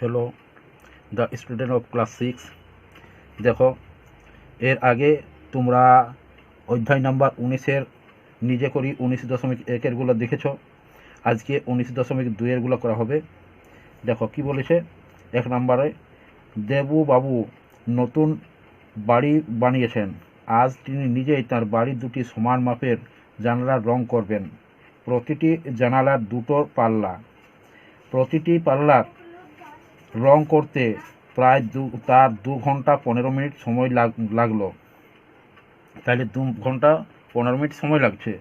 হলো the student of class 6। দেখো, এর আগে তোমরা অধ্যায় নাম্বার 19-এর নিজে করি 19.1-এরগুলো দেখেছ। আজকে 19.2-এরগুলো করা হবে। দেখো কি বলেছে। 1 নম্বরে, দেবু বাবু নতুন বাড়ি বানিয়েছেন। আজ তিনি নিজেই তার বাড়ির দুটি সমান মাপের জানালার রং করবেন। প্রতিটি জানালার দুটো পাল্লা। প্রতিটি পাল্লার রং করতে প্রায় তার 2 ঘন্টা 15 মিনিট সময় লাগলো। তাহলে 2 ঘন্টা 15 মিনিট সময় লাগছে।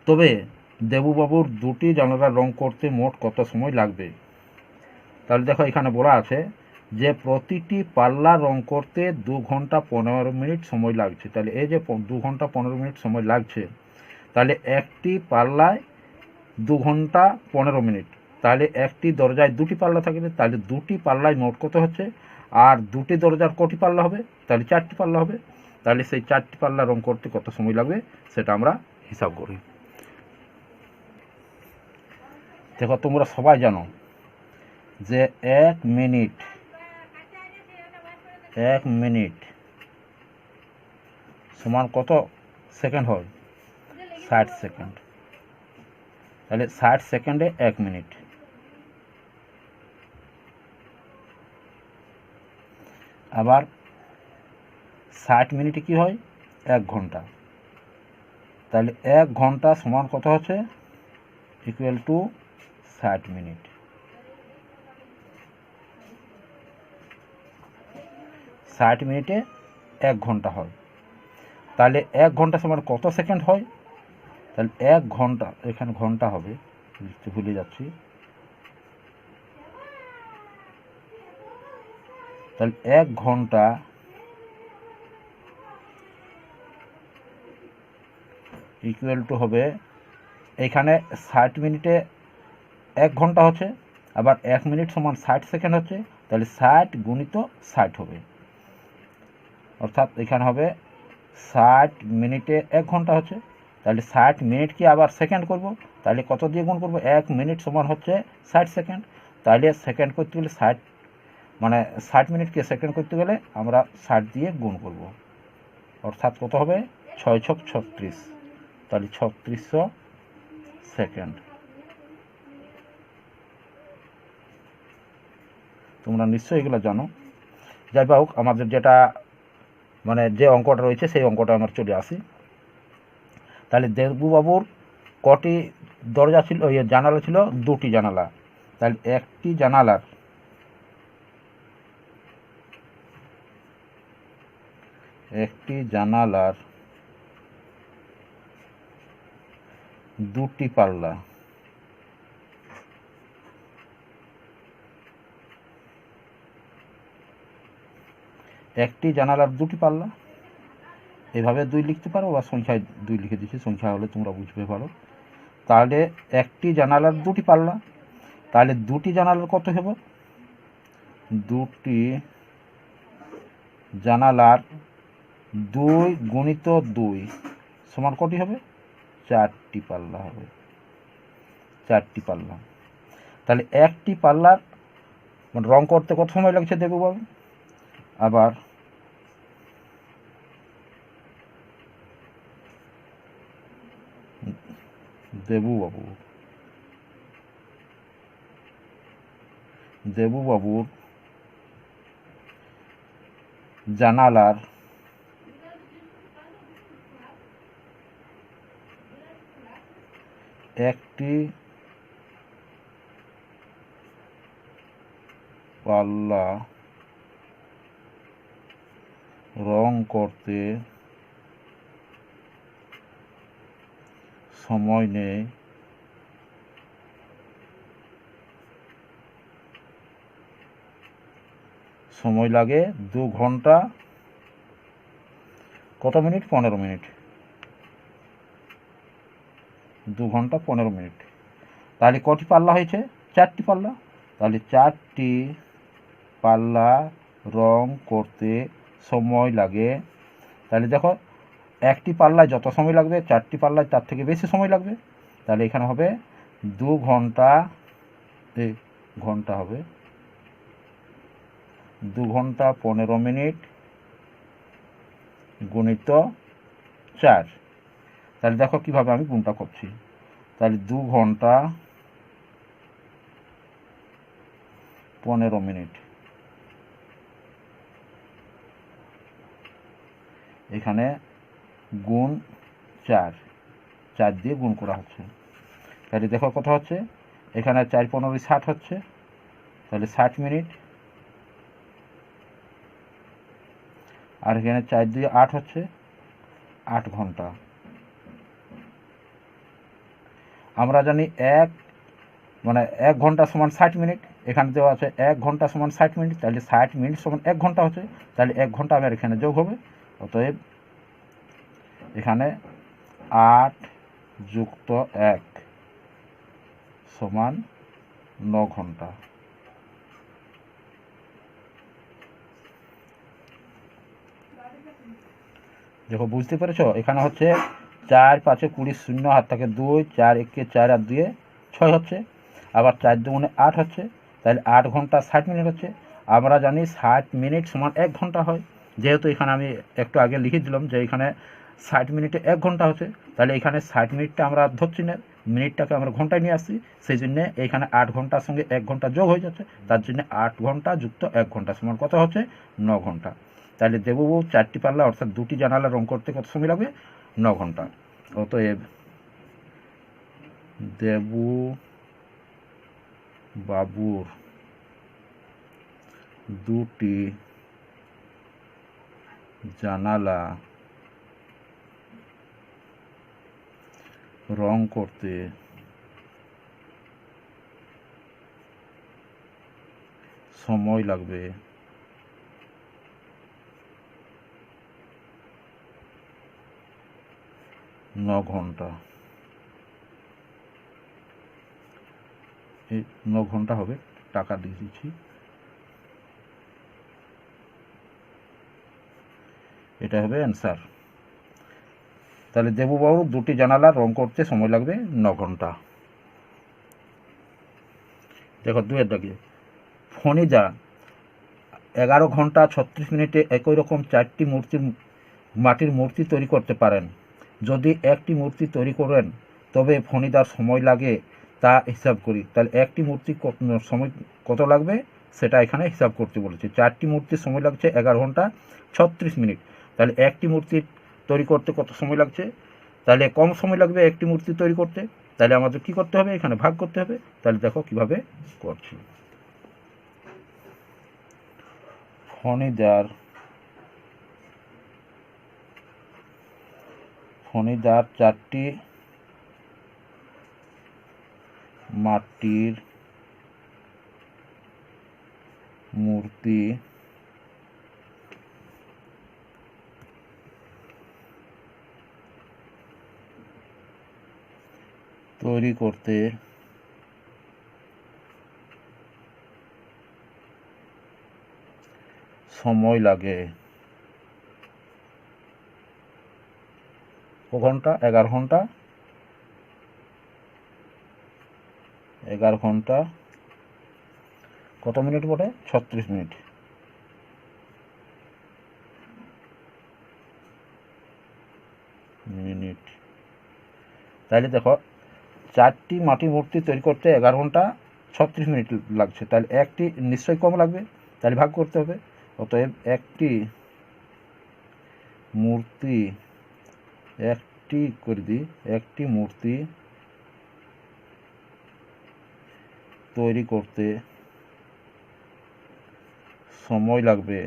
তবে দেবুবাবুর দুটি জানালার রং করতে মোট কত সময় লাগবে? তাহলে দেখো, এখানে বলা আছে যে প্রতিটি পাল্লা রং করতে 2 ঘন্টা 15 মিনিট সময় লাগছে। তাহলে এই যে 2 ঘন্টা 15 মিনিট সময় লাগছে, তাহলে একটি পাল্লায় 2 ঘন্টা 15 মিনিট। তাহলে একটি দরজায় 2টি পাল্লা থাকবে, তাহলে 2টি পাল্লায় মোট কত হচ্ছে? আর 2টি দরজার কটি পাল্লা হবে? তাহলে 4টি পাল্লা হবে। তাহলে সেই 4টি পাল্লা রং করতে কত সময় লাগবে সেটা আমরা হিসাব করি। দেখো, তোমরা সবাই জানো যে 1 মিনিট সমান কত সেকেন্ড হয়? 60 সেকেন্ড। তাহলে 60 সেকেন্ডে 1 মিনিট। আবার 60 মিনিটে কি হয়? 1 ঘন্টা। তাহলে 1 ঘন্টা সমান কত হচ্ছে? Equal to 60 minute. ষাট মিনিটে 1 ঘন্টা হয়। তাহলে 1 ঘন্টা সমান কত সেকেন্ড হয়? তাহলে 1 ঘন্টা, এখানে ঘন্টা হবে, লিখতে ভুলে যাচ্ছি। তাহলে 1 ঘন্টা ইকুয়াল টু হবে, এখানে 60 মিনিটে 1 ঘন্টা হচ্ছে, আবার 1 মিনিট সমান 60 সেকেন্ড হচ্ছে। তাহলে 60 গুণিত 60 হবে, অর্থাৎ এখানে হবে 60 মিনিটে 1 ঘন্টা হচ্ছে। তাহলে 60 মিনিটকে আবার সেকেন্ড করব, তাহলে কত দিয়ে গুণ করব? 1 মিনিট সমান হচ্ছে 60 সেকেন্ড। তাহলে সেকেন্ড করতে গেলে 60, মানে 60 মিনিটকে সেকেন্ড করতে গেলে আমরা 60 দিয়ে গুণ করব, অর্থাৎ কত হবে? 6 ছক 36। তাহলে 3600 সেকেন্ড। তোমরা নিশ্চয়ই এগুলো জানো। যাই হোক, আমাদের যেটা মানে যে অঙ্কটা রয়েছে সেই অঙ্কটা আমার চলে আসি। তাহলে দেবুবাবুর কটি দরজা ছিল, জানালা ছিল? 2টি জানালা। তাহলে একটি জানালার দুটি পাল্লা। একটি জানালার 2টি পাল্লা, এভাবে 2 লিখতে পারো, বা সংখ্যায় 2 লিখে দিচ্ছি, সংখ্যা হলে তোমরা বুঝবে ভালো। তাহলে একটি জানালার 2টি পাল্লা। তাহলে 2টি জানালার কত হবে? 2টি জানালার 2 গুণিত 2 সমান কটি হবে? 4টি পাল্লা হবে। 4টি পাল্লা। তাহলে একটি পাল্লার রং করতে কত সময় লাগছে দেবুবাবু? আবার দেবুবাবুর জানালার একটি পাল্লা রং করতে সময় নেয় সময় লাগে 2 ঘন্টা কত মিনিট? 15 মিনিট। 2 ঘন্টা 15 মিনিট। তাহলে কটি পাল্লা হয়েছে? 4টি পাল্লা। তাহলে 4টি পাল্লা রং করতে সময় লাগে। তাহলে দেখো, একটি পাল্লায় যত সময় লাগবে 4টি পাল্লায় তার থেকে বেশি সময় লাগবে। তাহলে এখানে হবে 2 ঘন্টা, ঘন্টা হবে 2 ঘন্টা 15 মিনিট গুণিত 4। তাহলে দেখো কিভাবে আমি গুণটা করছি। তাহলে 2 ঘন্টা 15 মিনিট, এখানে গুণ 4, 4 দিয়ে গুণ করা হচ্ছে। তাহলে দেখো কত হচ্ছে, এখানে 4 15 60 হচ্ছে, তাহলে 60 মিনিট, আর এখানে 4 দিয়ে 8 হচ্ছে, 8 ঘন্টা। আমরা জানি 1 ঘন্টা সমান 60 মিনিট, এখানে দেওয়া আছে 1 ঘন্টা সমান 60 মিনিট, তাহলে 60 মিনিট সমান 1 ঘন্টা হচ্ছে, তাহলে 1 ঘন্টা আমার এখানে যোগ হবে। অতএব এখানে 8 যুক্ত 1 সমান 9 ঘন্টা। দেখো বুঝতে পেরেছো, এখানে হচ্ছে 4 5 20 শূন্য, হাত থাকে 2, 4 1 4 আর 2 6 হচ্ছে, আবার 4 2 8 হচ্ছে, তাহলে 8 ঘন্টা 60 মিনিট হচ্ছে। আমরা জানি 60 মিনিট সমান 1 ঘন্টা হয়, যেহেতু এখানে আমি একটু আগে লিখে দিলাম যে এখানে 60 মিনিটে 1 ঘন্টা হচ্ছে, তাহলে এখানে 60 মিনিটটা আমরা ধরছি না, মিনিটটাকে আমরা ঘন্টায় নিয়ে আসছি, সেই জন্য এখানে 8 ঘন্টার সঙ্গে 1 ঘন্টা যোগ হয়ে যাচ্ছে, তার জন্য 8 ঘন্টা যুক্ত 1 ঘন্টা সমান কত হচ্ছে, 9 ঘন্টা। তাহলে দেববাবু 4টি পাল্লা অর্থাৎ 2টি জানালা রং করতে কত সময় লাগবে, 9 ঘন্টা। অতএব দেবু বাবুর 2টি জানালা রং করতে সময় লাগবে 9 ঘন্টা। এই 9 ঘন্টা হবে, টাকা দিয়ে দিচ্ছি, এটা হবে অ্যান্সার। তাহলে দেবুবাবুর 2টি জানালা রং করতে সময় লাগবে 9 ঘন্টা। দেখো 2 দাগে, ফণিদা 11 ঘন্টা 36 মিনিটে একই রকম 4টি মাটির মূর্তি তৈরি করতে পারেন। যদি একটি মূর্তি তৈরি করেন তবে ফণিদার সময় লাগে তা হিসাব করি। তাহলে একটি মূর্তি সময় কত লাগবে সেটা এখানে হিসাব করতে বলেছে। 4টি মূর্তির সময় লাগছে 11 ঘন্টা 36 মিনিট, তাহলে একটি মূর্তি তৈরি করতে কত সময় লাগছে, তাহলে কম সময় লাগবে একটি মূর্তি তৈরি করতে, তাহলে আমাদের কি করতে হবে, এখানে ভাগ করতে হবে। তাহলে দেখো কিভাবে করছি। ফণিদার 4টি মাটির মূর্তি তৈরি করতে সময় লাগে ক ঘন্টা, 11 ঘন্টা, 11 ঘন্টা কত মিনিট বটে, 36 মিনিট। তাহলে দেখো 4টি মাটির মূর্তি তৈরি করতে 11 ঘন্টা 36 মিনিট লাগছে, তাহলে একটি নিশ্চয়ই কম লাগবে, তাহলে ভাগ করতে হবে। অতএব একটি মূর্তি তৈরি করতে সময় লাগবে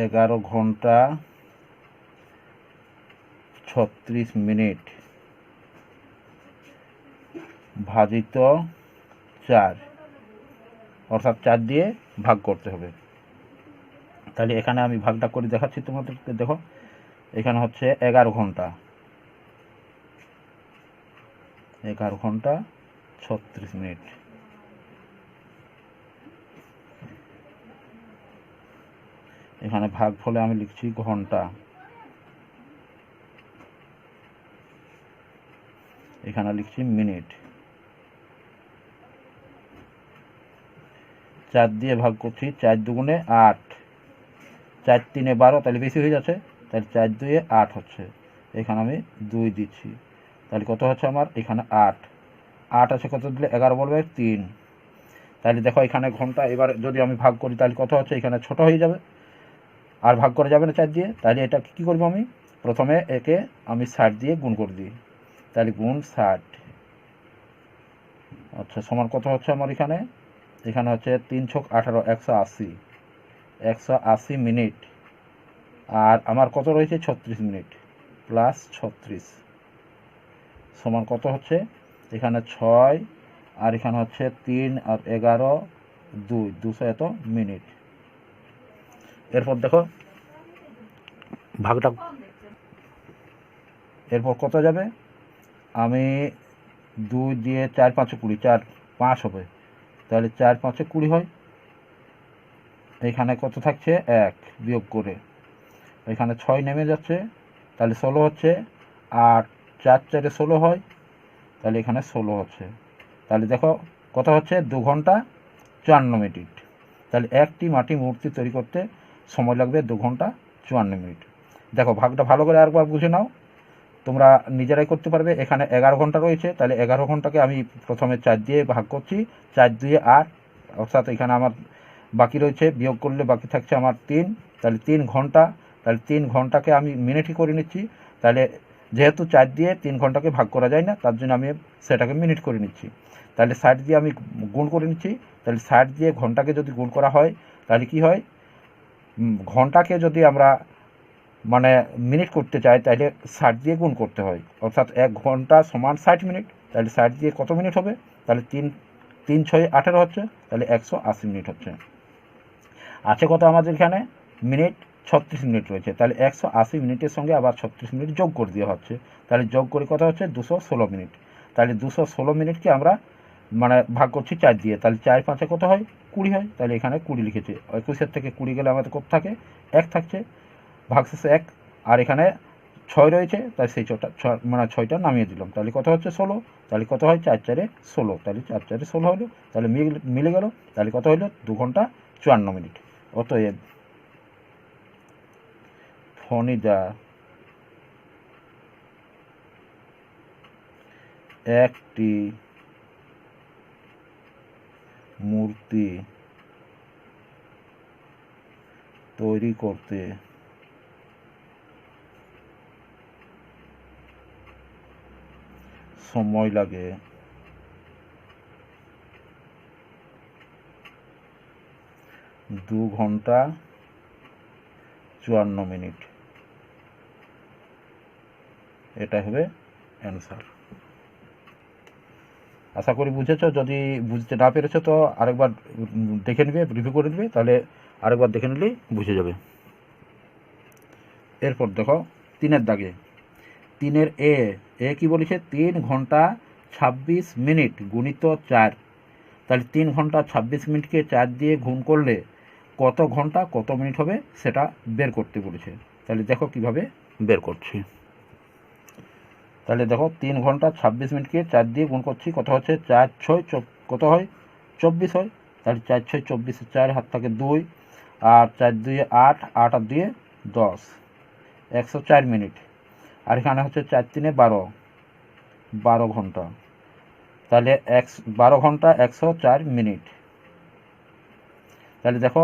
11 ঘন্টা 36 মিনিট ভাজিত 4, অর্থাৎ 4 দিয়ে ভাগ করতে হবে। তাহলে এখানে আমি ভাগটা করে দেখাচ্ছি তোমাদেরকে। দেখো এখানে হচ্ছে 11 ঘন্টা 36 মিনিট, এখানে ভাগ ফলে আমি লিখছি ঘন্টা, এখানে লিখছি মিনিট। 4 দিয়ে ভাগ করছি, 4 দুগুণে 8, 4 3 12, তাহলে বেশি হয়ে যাচ্ছে, তাহলে 4 2 8 হচ্ছে, এখানে আমি 2 দিচ্ছি, তাহলে কত হচ্ছে আমার এখানে 8, 8 আছে কত দিলে 11 বলবে 3, তাহলে দেখো এখানে ঘন্টা এবার যদি আমি ভাগ করি তাহলে কত হচ্ছে, এখানে ছোট হয়ে যাবে আর ভাগ করা যাবে না 4 দিয়ে, তাহলে এটা কী করবো আমি প্রথমে একে আমি 60 দিয়ে গুণ করে দিই, তাহলে গুণ 60, আচ্ছা সমান কত হচ্ছে আমার এখানে, এখানে হচ্ছে 3 ছক 18, 180 মিনিট, আর আমার কত রয়েছে 36 মিনিট প্লাস 36 সমান কত হচ্ছে, এখানে 6 আর এখানে হচ্ছে 3 আর 11 2, 200 এত মিনিট। এরপর দেখো ভাগটা, এরপর কত যাবে, আমি 2 দিয়ে 4 5 20, 4 5 হবে, তাহলে 4 5 20 হয়, এখানে কত থাকছে 1 বিয়োগ করে, এখানে 6 নেমে যাচ্ছে, তাহলে 16 হচ্ছে, আর 4 4 16 হয়, তাহলে এখানে 16 হচ্ছে, তাহলে দেখো কত হচ্ছে 2 ঘন্টা 54 মিনিট, তাহলে একটি মাটি মূর্তি তৈরি করতে সময় লাগবে 2 ঘন্টা 54 মিনিট। দেখো ভাগটা ভালো করে আরেকবার বুঝে নাও, তোমরা নিজেরাই করতে পারবে, এখানে 11 ঘন্টা রয়েছে, তাহলে 11 ঘন্টাকে আমি প্রথমে 4 দিয়ে ভাগ করছি, 4 2 8, অর্থাৎ এখানে আমার বাকি রয়েছে, বিয়োগ করলে বাকি থাকছে আমার 3, তাহলে 3 ঘন্টা, তাহলে 3 ঘন্টাকে আমি মিনিটই করে নিচ্ছি, তাহলে যেহেতু 4 দিয়ে 3 ঘন্টাকে ভাগ করা যায় না তার জন্য আমি সেটাকে মিনিট করে নিচ্ছি, তাহলে 60 দিয়ে আমি গুণ করে নিচ্ছি, তাহলে 60 দিয়ে ঘন্টাকে যদি গুণ করা হয় তাহলে কি হয়, ঘন্টাকে যদি আমরা মানে মিনিট করতে চাই তাহলে 60 দিয়ে গুণ করতে হয়, অর্থাৎ 1 ঘন্টা সমান 60 মিনিট, তাহলে 60 দিয়ে কত মিনিট হবে, তাহলে 3 3 6 18 হচ্ছে, তাহলে 180 মিনিট হচ্ছে, আছে কত আমাদের এখানে মিনিট 36 মিনিট রয়েছে, তাহলে 180 মিনিটের সঙ্গে আবার 36 মিনিট যোগ করে দেওয়া হচ্ছে, তাহলে যোগ করে কত হচ্ছে 216 মিনিট, তাহলে 216 মিনিটকে আমরা মানে ভাগ করছি 4 দিয়ে, তাহলে 4 5 কত হয় 20 হয়, তাহলে এখানে 20 লিখেছে, 21 থেকে 20 গেলে আমাদের কত থাকে 1 থাকছে, ভাগশেষে 1, আর এখানে 6 রয়েছে, তাই সেই 6টা নামিয়ে দিলাম, তাহলে কত হচ্ছে 16, তাহলে কত হয় 4 4 16, তাহলে 4 4 16 হলো, তাহলে মিলে গেল, তাহলে কত হলো 2 ঘন্টা 54 মিনিট। অতএব ফণিদা একটি মূর্তি তৈরি করতে সময় লাগে 2 ঘন্টা 54 মিনিট, এটা হবে অ্যান্সার। আশা করি বুঝেছো, যদি বুঝতে না পেরেছো তো আরেকবার দেখে নেবে, রিভিউ করে নেবে, তাহলে আরেকবার দেখে নিলেই বুঝে যাবে। এরপর দেখো 3-এর দাগে, 3-এর এ কি বলেছে 3 ঘন্টা 26 মিনিট গুণিত 4, তাহলে 3 ঘন্টা 26 মিনিটকে 4 দিয়ে গুণ করলে কত ঘন্টা কত মিনিট হবে সেটা বের করতে বলেছে, তাহলে দেখো কিভাবে বের করছি, তাহলে দেখো 3 ঘন্টা 26 মিনিটকে 4 দিয়ে গুণ করছি, কত হচ্ছে 4 6 কত হয় 24 হয়, তাহলে 4 6 24, 4 হাত থাকে 2, আর 4 2 8, 8 আর 2 10, 104 মিনিট, আর এখানে হচ্ছে 4 3 12, 12 ঘন্টা, তাহলে 12 ঘন্টা 104 মিনিট, তাহলে দেখো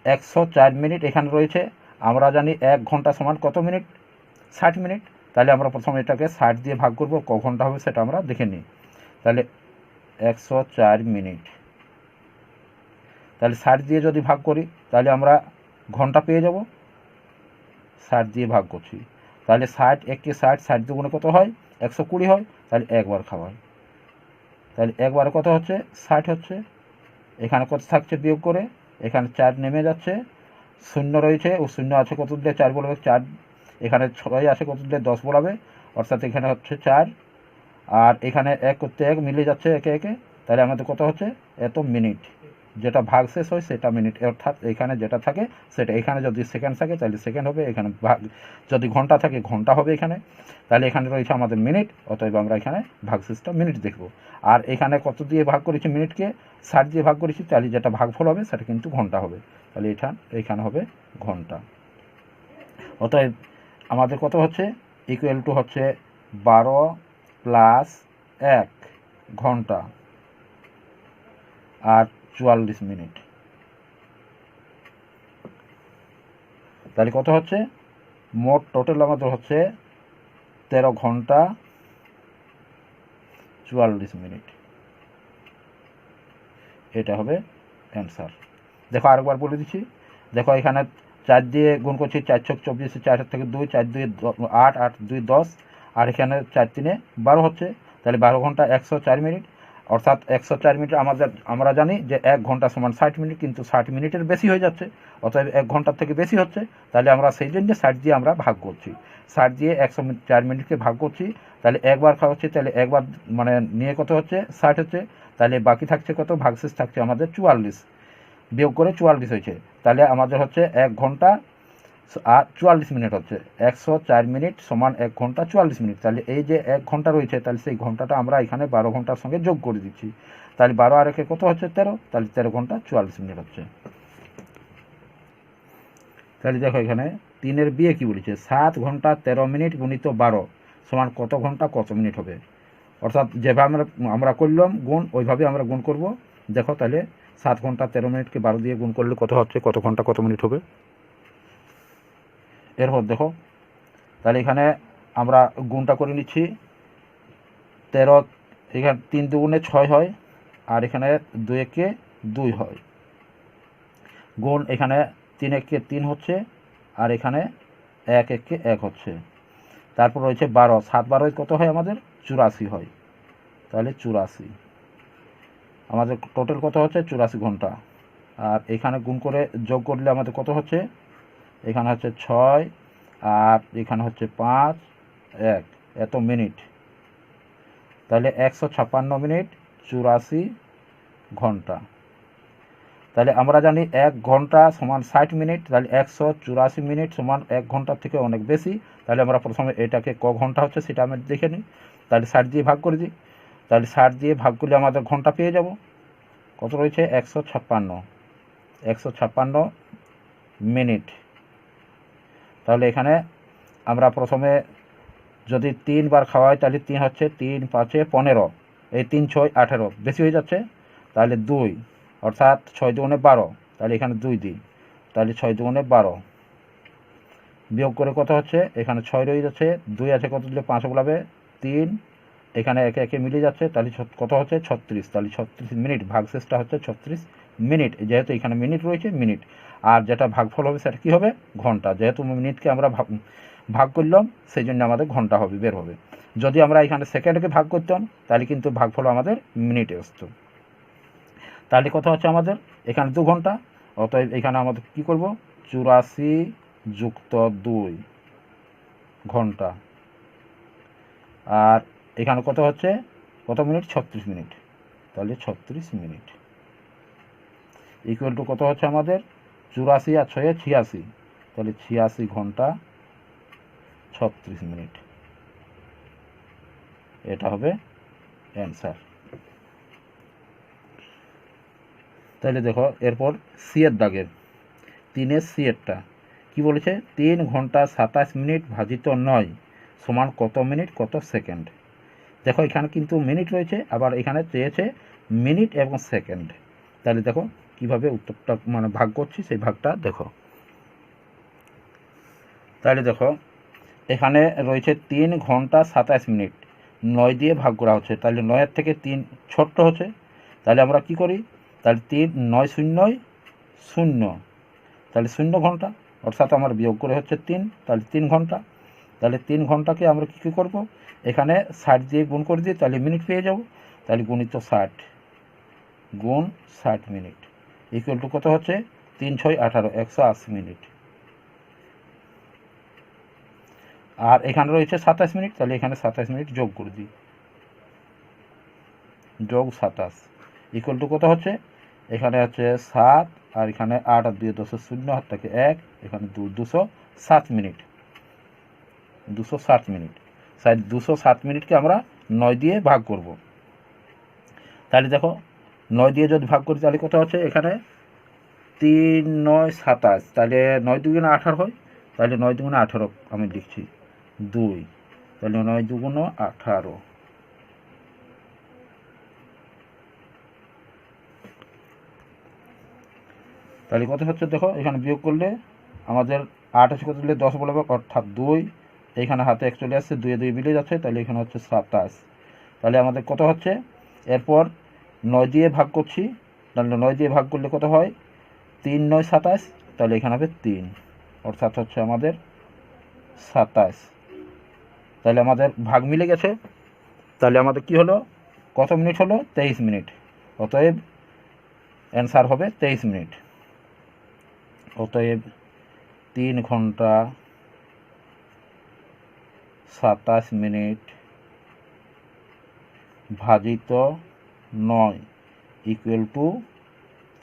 104 মিনিট এখানে রয়েছে, আমরা জানি 1 ঘন্টা সমান কত মিনিট 60 মিনিট, তাহলে আমরা প্রথমে এটাকে 60 দিয়ে ভাগ করব, ক ঘন্টা হবে সেটা আমরা দেখে নিই, তাহলে 104 মিনিট, তাহলে 60 দিয়ে যদি ভাগ করি তাহলে আমরা ঘন্টা পেয়ে যাব, 60 দিয়ে ভাগ করছি, তাহলে 60 1 60, 60 দুগুণে কত হয় 120 হয়, তাহলে একবার খাওয়ায়, তাহলে একবারে কত হচ্ছে 60 হচ্ছে, এখানে কত থাকছে বিয়োগ করে, এখানে 4 নেমে যাচ্ছে, শূন্য রয়েছে ও শূন্য আছে কত দিলে 4 বলাবে 4, এখানে 6 আছে কত দিলে 10 বলাবে, অর্থাৎ এখানে হচ্ছে 4, আর এখানে 1 করতে 1 মিলে যাচ্ছে একে একে, তাহলে আমাদের কত হচ্ছে এত মিনিট, যেটা ভাগ শেষ হয় সেটা মিনিট, অর্থাৎ এখানে যেটা থাকে সেটা, এখানে যদি সেকেন্ড থাকে তাহলে সেকেন্ড হবে, এখানে ভাগ যদি ঘন্টা থাকে ঘন্টা হবে এখানে, তাহলে এখানে রয়েছে আমাদের মিনিট, অতএব আমরা এখানে ভাগশেষটা মিনিট দেখব। আর এখানে কত দিয়ে ভাগ করেছি মিনিটকে, 60 দিয়ে ভাগ করেছি, তাহলে যেটা ভাগফল হবে সেটা কিন্তু ঘন্টা হবে, তাহলে এখানে হবে ঘন্টা। অতএব আমাদের কত হচ্ছে, ইকুয়াল টু হচ্ছে 12 প্লাস 1 ঘন্টা আর 44 মিনিট। তাহলে কত হচ্ছে, মোট টোটাল আমাদের হচ্ছে 13 ঘন্টা 44 মিনিট। এটা হবে অ্যান্সার। দেখো আরেকবার বলে দিচ্ছি, দেখো এখানে 4 দিয়ে গুণ করছি, 4 ছক 24, 4 থেকে 2, 4 2 8, 8 2 10, আর এখানে 4 3 12 হচ্ছে, তাহলে 12 ঘন্টা 104 মিনিট, অর্থাৎ 104 মিনিট আমরা জানি যে 1 ঘন্টা সমান 60 মিনিট, কিন্তু 60 মিনিটের বেশি হয়ে যাচ্ছে, অতএব 1 ঘন্টার থেকে বেশি হচ্ছে, তাহলে আমরা সেই জন্য 60 দিয়ে আমরা ভাগ করছি, 60 দিয়ে 104 মিনিটকে ভাগ করছি, তাহলে একবার খাওয়া হচ্ছে, তাহলে একবার মানে নিয়ে কত হচ্ছে 60 হচ্ছে, তাহলে বাকি থাকছে কত, ভাগশেষ থাকছে আমাদের 44, বিয়োগ করে 44 হয়েছে, তাহলে আমাদের হচ্ছে 1 ঘন্টা আর 44 মিনিট হচ্ছে, 104 মিনিট সমান 1 ঘন্টা 44 মিনিট। তাহলে এই যে 1 ঘন্টা রয়েছে, তাহলে সেই ঘন্টাটা আমরা এখানে 12 ঘন্টার সঙ্গে যোগ করে দিচ্ছি, তাহলে 12 আর 1 কত হচ্ছে 13, তাহলে 13 ঘন্টা 44 মিনিট হচ্ছে। তাহলে দেখো এখানে 3-এর বিয়ে কি বলেছে, 7 ঘন্টা 13 মিনিট গুণিত 12 সমান কত ঘন্টা কত মিনিট হবে, অর্থাৎ যেভাবে আমরা করলাম গুণ, ওইভাবে আমরা গুণ করব। দেখো তাহলে 7 ঘন্টা 13 মিনিটকে 12 দিয়ে গুণ করলে কত হচ্ছে, কত ঘন্টা কত মিনিট হবে। এরপর দেখো তাহলে এখানে আমরা গুণটা করে নিচ্ছি, 13, এখানে 3 দুগুণে 6 হয়, আর এখানে 2 একে 2 হয়, গুণ এখানে 3 একে 3 হচ্ছে, আর এখানে 1 একে 1 হচ্ছে, তারপর রয়েছে 12, 7 12 কত হয় আমাদের 84 হয়, তাহলে 84 আমাদের টোটাল কত হচ্ছে 84 ঘন্টা। আর এখানে গুণ করে যোগ করলে আমাদের কত হচ্ছে, এখানে হচ্ছে 6 আর এখানে হচ্ছে 5 1 এত মিনিট, তাহলে 156 মিনিট 84 ঘন্টা। তাহলে আমরা জানি 1 ঘন্টা সমান 60 মিনিট, তাহলে 184 মিনিট সমান 1 ঘন্টার থেকে অনেক বেশি, তাহলে আমরা প্রথমে এটাকে ক ঘন্টা হচ্ছে সেটা আমি দেখে নিই, তাহলে 60 দিয়ে ভাগ করে দিই, তাহলে 60 দিয়ে ভাগ করলে আমাদের ঘন্টা পেয়ে যাব, কত রয়েছে 156 মিনিট। তাহলে এখানে আমরা প্রথমে যদি 3 বার খাওয়া হয়, তাহলে 3 হচ্ছে 3 5 15, এই 3 6 18 বেশি হয়ে যাচ্ছে, তাহলে 2, অর্থাৎ 6 দুগুণে 12, তাহলে এখানে 2 দিই, তাহলে 6 দুগুণে 12, বিয়োগ করে কত হচ্ছে, এখানে 6 রয়ে যাচ্ছে, 2 আছে কত দিলে 5 বলাবে 3, এখানে একে একে মিলে যাচ্ছে, তাহলে কত হচ্ছে 36, তাহলে 36 মিনিট, ভাগশেষটা হচ্ছে 36 মিনিট, যেহেতু এখানে মিনিট রয়েছে মিনিট, আর যেটা ভাগফল হবে সেটা কী হবে ঘন্টা, যেহেতু মিনিটকে আমরা ভাগ করলাম সেই জন্য আমাদের ঘন্টা হবে বের হবে। যদি আমরা এখানে সেকেন্ডকে ভাগ করতাম তাহলে কিন্তু ভাগফল আমাদের মিনিটে আসতো। তাহলে কত হচ্ছে আমাদের এখানে 2 ঘন্টা, অতএব এখানে আমাদের কি করব 84 যুক্ত 2 ঘন্টা, আর এখানে কত হচ্ছে কত মিনিট 36 মিনিট, তাহলে 36 মিনিট ইকুয়াল টু কত হচ্ছে আমাদের 84 আর 6 86, তাহলে 86 ঘন্টা 36 মিনিট, এটা হবে অ্যান্সার। তাহলে দেখো এরপর সি এর দাগের 3-এর সি এরটা কী বলেছে, 3 ঘন্টা 27 মিনিট ভাজিত 9 সমান কত মিনিট কত সেকেন্ড। দেখো এখানে কিন্তু মিনিট রয়েছে, আবার এখানে চেয়েছে মিনিট এবং সেকেন্ড, তাহলে দেখো কিভাবে উত্তরটা মানে ভাগ করছি সেই ভাগটা দেখো। তাহলে দেখো এখানে রয়েছে 3 ঘন্টা 27 মিনিট, 9 দিয়ে ভাগ করা হচ্ছে, তাহলে 9-এর থেকে 3 ছোট্ট হচ্ছে, তাহলে আমরা কি করি, তাহলে 3 9 0 0, তাহলে 0 ঘন্টা, অর্থাৎ আমার বিয়োগ করে হচ্ছে 3, তাহলে 3 ঘন্টা, তাহলে 3 ঘন্টাকে আমরা কী করব, এখানে 60 দিয়ে গুণ করে দিই, তাহলে মিনিট পেয়ে যাব, তাহলে গুণিত 60 গুণ 60 মিনিট ইকুয়াল টু কত হচ্ছে 3 6 18 180 মিনিট। আর এখানে রয়েছে 27 মিনিট, তাহলে এখানে 27 মিনিট যোগ করে দিই, যোগ 27 ইকুয়াল টু কত হচ্ছে এখানে হচ্ছে 7, আর এখানে 8 আর 2 200, হাত থেকে 1, এখানে 207 মিনিট। 207 মিনিট, 207 মিনিটকে আমরা 9 দিয়ে ভাগ করব। তাহলে দেখো 9 দিয়ে যদি ভাগ করি তাহলে কত হচ্ছে, এখানে 3 9 27, তাহলে 9 দুগুণে 18 হয়, তাহলে 9 দুগুণে 18 আমি লিখছি 2, তাহলে 9 দুগুণে 18। তাহলে কত হচ্ছে দেখো, এখানে বিয়োগ করলে আমাদের 8 আছে, কত দিলে 10 বলবে, অর্থাৎ 2, এইখানে হাতে 1 চলে আসছে, 2 2 মিলে যাচ্ছে, তাহলে এখানে হচ্ছে 27। তাহলে আমাদের কত হচ্ছে, এরপর 9 দিয়ে ভাগ করছি, তাহলে 9 দিয়ে ভাগ করলে কত হয়, 3 9 27, তাহলে এখানে হবে 3, অর্থাৎ হচ্ছে আমাদের 27। তাহলে আমাদের ভাগ মিলে গেছে। তাহলে আমাদের কি হলো, কত মিনিট হলো, 23 মিনিট। অতএব অ্যান্সার হবে 23 মিনিট। অতএব 3 ঘন্টা 27 মিনিট ভাজিত 9 ইকুয়াল টু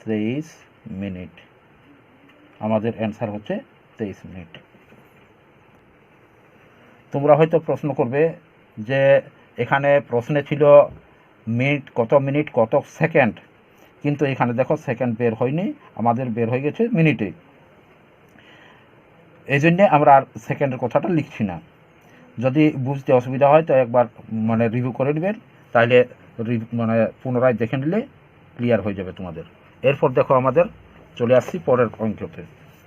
23 মিনিট। আমাদের অ্যান্সার হচ্ছে 23 মিনিট। তোমরা হয়তো প্রশ্ন করবে যে এখানে প্রশ্নে ছিল মিনিট কত সেকেন্ড, কিন্তু এখানে দেখো সেকেন্ড বের হয়নি, আমাদের বের হয়ে গেছে মিনিটে। এই জন্যে আমরা আর সেকেন্ডের কথাটা লিখছি না। যদি বুঝতে অসুবিধা হয় তো একবার রিভিউ করে নেবেন, তাহলে পুনরায় দেখে নিলে ক্লিয়ার হয়ে যাবে তোমাদের। এরপর দেখো আমাদের চলে আসছি পরের অঙ্কতে।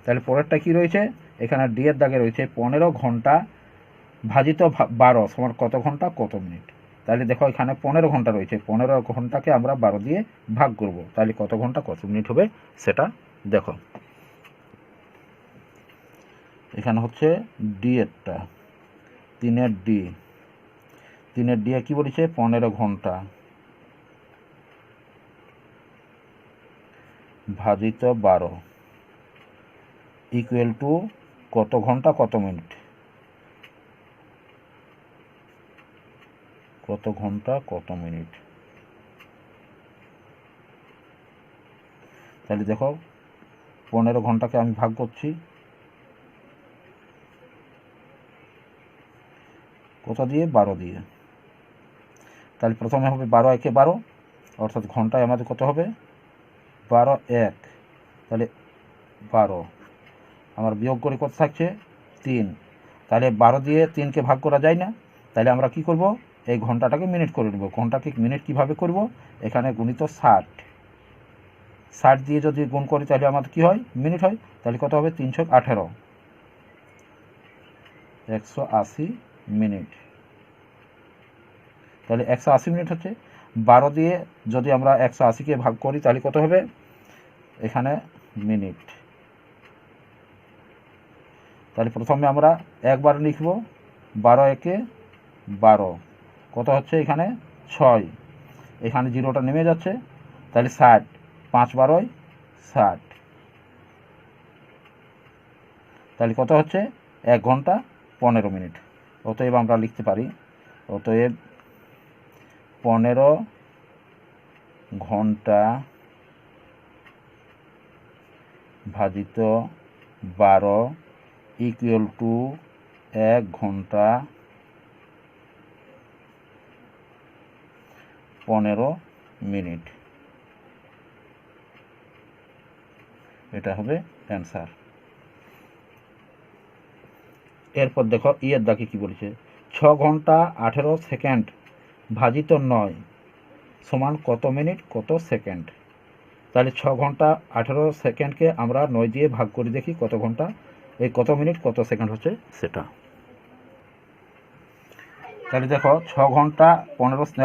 তাহলে পরেরটা কি রয়েছে, এখানে ডি এর দাগে রয়েছে 15 ঘন্টা ভাজিত 12 সমান কত ঘন্টা কত মিনিট। তাহলে দেখো এখানে 15 ঘন্টা রয়েছে, 15 ঘন্টাকে আমরা 12 দিয়ে ভাগ করব, তাহলে কত ঘন্টা কত মিনিট হবে সেটা দেখো। এখানে হচ্ছে ডি এরটা, 3 ডি কি বলেছে, 15 ঘন্টা ভাজিত 12 ইকুয়াল টু কত ঘন্টা কত মিনিট, কত ঘন্টা কত মিনিট। তাহলে দেখো 15 ঘন্টাকে আমি ভাগ করছি কত দিয়ে, 12 দিয়ে। তাহলে প্রথমে হবে 12 একে 12, অর্থাৎ ঘন্টায় আমাদের কত হবে, 12 1, তাহলে 12। আমার বিয়োগ করে কত থাকছে, 3। তাহলে 12 দিয়ে 3কে ভাগ করা যায় না, তাহলে আমরা কি করব, এই ঘন্টাটাকে মিনিট করে নেব। ঘন্টাকে মিনিট কিভাবে করব, এখানে গুণিত 60 দিয়ে যদি গুণ করি তাহলে আমাদের কি হয়, মিনিট হয়। তাহলে কত হবে, 318, 180 মিনিট। তাহলে 180 মিনিট হচ্ছে। 12 দিয়ে যদি আমরা 180কে ভাগ করি তাহলে কত হবে, এখানে মিনিট। তাহলে প্রথমে আমরা একবার লিখব, 12 একে 12, কত হচ্ছে এখানে 6, এখানে জিরোটা নেমে যাচ্ছে, তাহলে 60, 5 12 60, তাহলে কত হচ্ছে, 1 ঘন্টা 15 মিনিট। অতএব আমরা লিখতে পারি, অতএব 15 ঘন্টা ভাজিত 12 ইকুয়াল টু 1 ঘন্টা 15 মিনিট। এটা হবে অ্যান্সার। এরপর দেখো ইয়ের দাগে কি বলেছে, 6 ঘন্টা 18 সেকেন্ড ভাজিত 9 সমান কত মিনিট কত সেকেন্ড। তাহলে 6 ঘন্টা 18 সেকেন্ডকে আমরা 9 দিয়ে ভাগ করে দেখি কত ঘন্টা, এই কত মিনিট কত সেকেন্ড হচ্ছে সেটা। তাহলে দেখো 6 ঘন্টা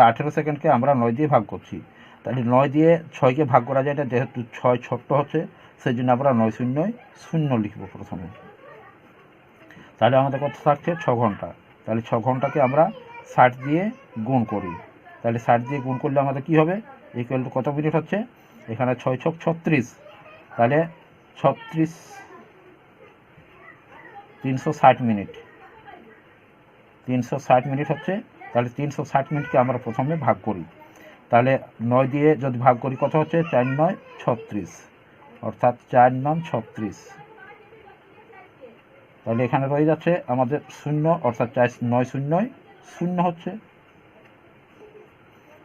18 সেকেন্ডকে আমরা 9 দিয়ে ভাগ করছি, তাহলে 9 দিয়ে 6কে ভাগ করা যায় না, যেহেতু 6 ছোট্ট হচ্ছে সেই জন্য আমরা 9 0 0 লিখব প্রথমে। তাহলে আমাদের কত থাকছে, 6 ঘন্টা। তাহলে 6 ঘন্টাকে আমরা 60 দিয়ে গুণ করি, তাহলে 60 দিয়ে গুণ করলে আমাদের কি হবে, ইকুয়াল টু কত মিনিট হচ্ছে, এখানে 6 6 36, তাহলে 36 360 মিনিট, 360 মিনিট হচ্ছে। তাহলে 360 মিনিটকে আমরা প্রথমে ভাগ করি, তাহলে 9 দিয়ে যদি ভাগ করি কত হচ্ছে 4 9 36, অর্থাৎ 4 9 36। তাহলে এখানে রয়ে যাচ্ছে আমাদের 0, অর্থাৎ 4 9 0 0 হচ্ছে।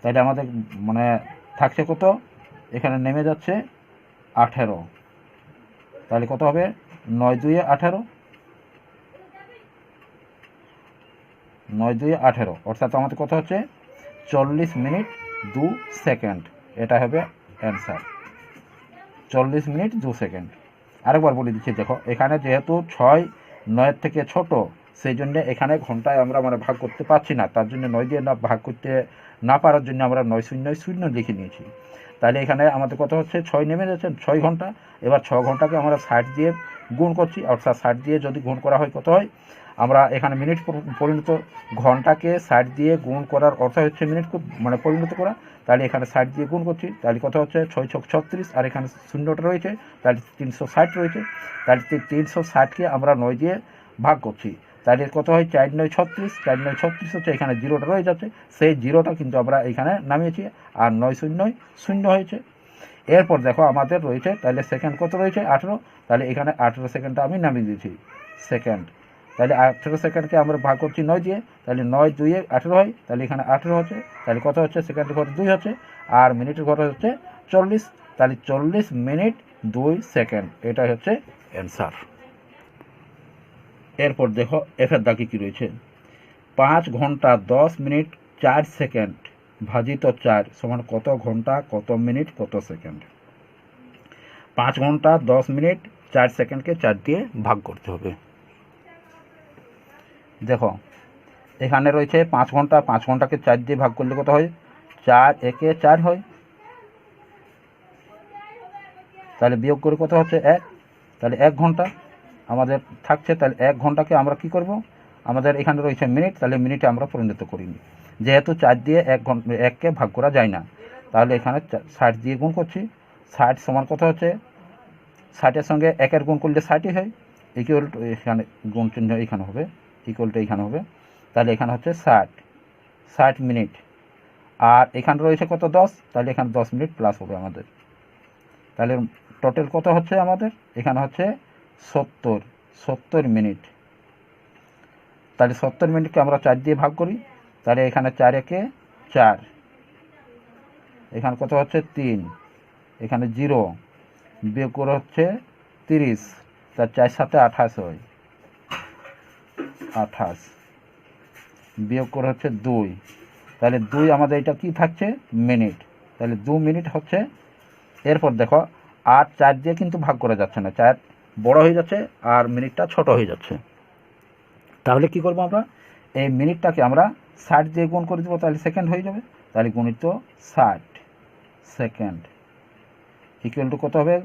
তাহলে আমাদের মানে থাকছে কত, এখানে নেমে যাচ্ছে 18। তাহলে কত হবে 9 2 18, 9 2 18, অর্থাৎ আমাদের কত হচ্ছে 40 মিনিট 2 সেকেন্ড। এটা হবে অ্যান্সার, 40 মিনিট 2 সেকেন্ড। আরেকবার বলে দিচ্ছি, দেখো এখানে যেহেতু 6 9 থেকে ছোট, সেই জন্য এখানে ঘন্টায় আমরা মানে ভাগ করতে পারছি না, তার জন্য 9 দিয়ে না ভাগ করতে না পারার জন্য আমরা 9 0 0 লিখে নিয়েছি। তাহলে এখানে আমাদের কত হচ্ছে 6 নেমে যাচ্ছে 6 ঘন্টা। এবার 6 ঘন্টাকে আমরা 60 দিয়ে গুণ করছি, অর্থাৎ 60 দিয়ে যদি গুণ করা হয় কত হয়, আমরা এখানে মিনিট পরিণত, ঘন্টাকে 60 দিয়ে গুণ করার অর্থ হচ্ছে মিনিট মানে পরিণত করা। তাহলে এখানে 60 দিয়ে গুণ করছি, তাহলে কত হচ্ছে 6 6 36, আর এখানে শূন্যটা রয়েছে, তাহলে 360 রয়েছে। তাহলে 360কে আমরা 9 দিয়ে ভাগ করছি, তাহলে কত হয় 4 9 36, 4 9 36 হচ্ছে, এখানে জিরোটা রয়ে যাচ্ছে, সেই জিরোটা কিন্তু আমরা এখানে নামিয়েছি, আর 9 0 0 হয়েছে। এরপর দেখো আমাদের রয়েছে, তাহলে সেকেন্ড কত রয়েছে 18, তাহলে এখানে 18 সেকেন্ডটা আমি নামিয়ে দিয়েছি সেকেন্ড। তাহলে 18 সেকেন্ডকে আমরা ভাগ করছি 9 দিয়ে, তাহলে 9 2 18 হয়, তাহলে এখানে 18 হচ্ছে। তাহলে কত হচ্ছে সেকেন্ডের ঘরে 2 হচ্ছে, আর মিনিটের ঘরে হচ্ছে 40, তাহলে 40 মিনিট 2 সেকেন্ড, এটাই হচ্ছে অ্যান্সার। এরপর দেখো এফের দাগে কী রয়েছে, 5 ঘন্টা 10 মিনিট 4 সেকেন্ড ভাজিত 4 সমান কত ঘন্টা কত মিনিট কত সেকেন্ড। 5 ঘন্টা 10 মিনিট 4 সেকেন্ডকে 4 দিয়ে ভাগ করতে হবে। দেখো এখানে রয়েছে 5 ঘন্টা, 5 ঘন্টাকে 4 দিয়ে ভাগ করলে কত হয় 4 একে 4 হয়, তাহলে বিয়োগ করে কত হচ্ছে 1, তাহলে 1 ঘন্টা আমাদের থাকছে। তাহলে 1 ঘন্টাকে আমরা কি করব, আমাদের এখানে রয়েছে মিনিট, তাহলে মিনিটে আমরা পরিণত করিনি, যেহেতু 4 দিয়ে 1কে ভাগ করা যায় না। তাহলে এখানে 60 দিয়ে গুণ করছি, 60 সমান কত হচ্ছে, 60-এর সঙ্গে 1-এর গুণ করলে 60ই হয়, ইকুয়াল টু এখানে গুণ চিহ্ন এখানে হবে, ইকুয়াল টু এখানে হবে, তাহলে এখানে হচ্ছে 60 মিনিট, আর এখানে রয়েছে কত 10, তাহলে এখানে 10 মিনিট প্লাস হবে আমাদের। তাহলে টোটাল কত হচ্ছে আমাদের, এখানে হচ্ছে 70 মিনিট। তাহলে 70 মিনিটকে আমরা 4 দিয়ে ভাগ করি, তাহলে এখানে 4 একে 4, এখানে কত হচ্ছে 3, এখানে 0, বিয়োগ করে হচ্ছে 30, তার 4 7 28 হয়, 28 বিয়োগ করে হচ্ছে 2, তাহলে 2 আমাদের এটা কি থাকছে মিনিট, তাহলে 2 মিনিট হচ্ছে। এরপর দেখো আর 4 দিয়ে কিন্তু ভাগ করা যাচ্ছে না, 4 বড় হয়ে যাচ্ছে আর মিনিটটা ছোট হয়ে যাচ্ছে। তাহলে কি করব আমরা, এই মিনিটটাকে আমরা 60 দিয়ে গুণ করে দেবো, তাহলে সেকেন্ড হয়ে যাবে, তাহলে গুণিত 60 সেকেন্ড ইকুয়াল টু কত হবে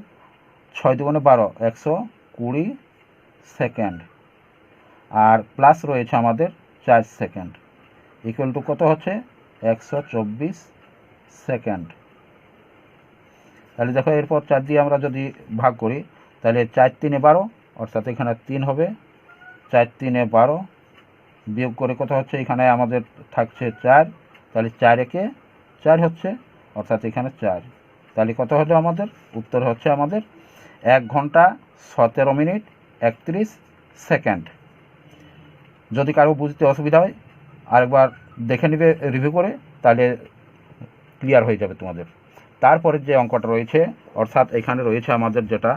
6 2 12, 120 সেকেন্ড, আর প্লাস রয়েছে আমাদের 4 সেকেন্ড ইকুয়াল টু কত হচ্ছে 124 সেকেন্ড। তাহলে দেখো এরপর 4 দিয়ে আমরা যদি ভাগ করি, তাহলে 4 3 12, অর্থাৎ এখানে 3 হবে, 4 3 12 বিয়োগ করে কত হচ্ছে, এখানে আমাদের থাকছে 4, তাহলে 4 একে 4 হচ্ছে, অর্থাৎ এখানে 4, তাহলে কত হলো আমাদের উত্তর হচ্ছে আমাদের 1 ঘন্টা 17 মিনিট 31 সেকেন্ড। যদি কারো বুঝতে অসুবিধা হয় আরেকবার দেখে নেবে রিভিউ করে, তাহলে ক্লিয়ার হয়ে যাবে তোমাদের। তারপরে যে অঙ্কটা রয়েছে, অর্থাৎ এখানে রয়েছে আমাদের যেটা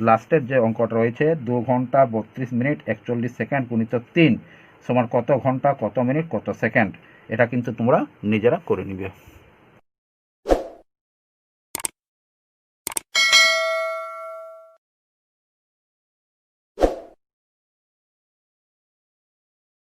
লাস্টের যে অঙ্কটা রয়েছে, 2 ঘন্টা 32 মিনিট 41 সেকেন্ড গুণিত 3 সমান কত ঘন্টা কত মিনিট কত সেকেন্ড, এটা কিন্তু তোমরা নিজেরা করে নিবে।